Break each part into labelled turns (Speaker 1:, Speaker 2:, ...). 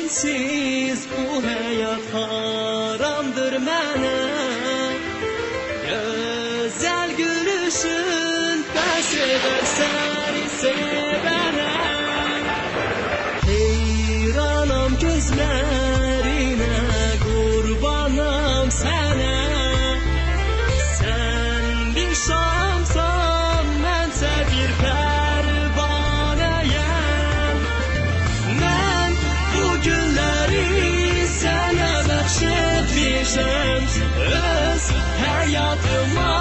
Speaker 1: sensiz bu hayat haramdır mənə. Güzel gülüşün bəs eder səni sevənə. Heyranam gözlərine, qurbanam sənə. Sən bir şamsan, mənsə bir pərvanəyəm. Mən bu günləri sənə bəxş etmişəm. Öz həyatıma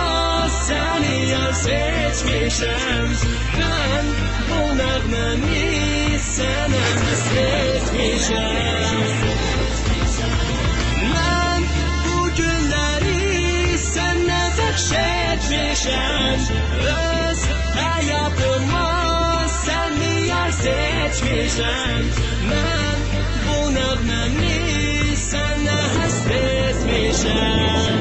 Speaker 1: səni yar seçmişəm. Mən bu nəğməmi sənə həsr etmişəm. Mən bu günləri sənə bəxş etmişəm. Öz həyatıma səni yar seçmişəm. Mən bu nəğməmi sənə həsr etmişəm.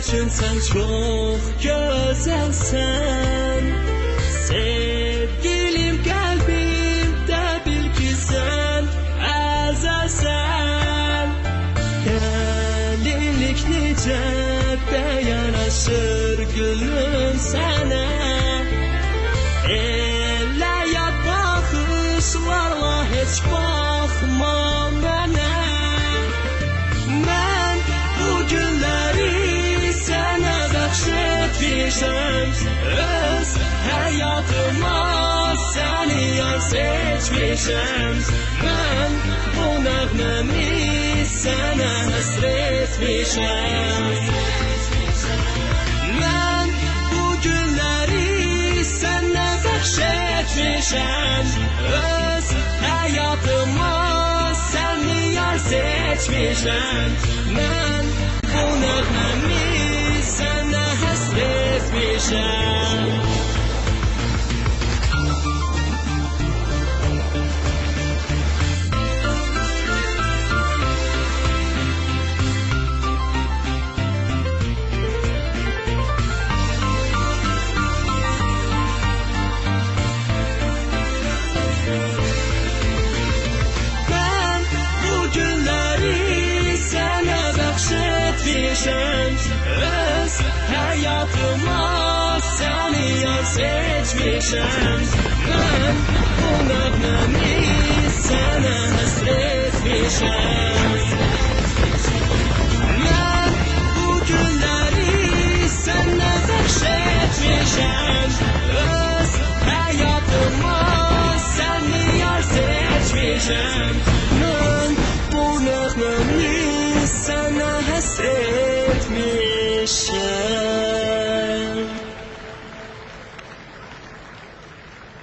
Speaker 1: Üçün sən çox gözəlsən. Sevgilim qəlbimdə bil ki sən əzəlsən. Dəlilik necə yanaşır gülüm sənə. Elə yad baxışlarla heç baxma mənə. Mən bu günləri sənə bəxş etmişəm. Öz həyatıma səni yar seçmişəm. Mən bu nəğməmi sənə həsr etmişəm. Mən bu günləri sənə bəxş etmişəm. Öz həyatıma səni yar seçmişəm. Mən bu nəğməmi sənə həsr etmişəm. Mən bu günləri sənə bəxş etmişəm. Öz həyatıma səni yar seçmişəm. Mən bu nəğməmi sənə həsr etmişəm. Mən bu günləri sənə bəxş etmişəm. Öz həyatıma səni yar seçmişəm.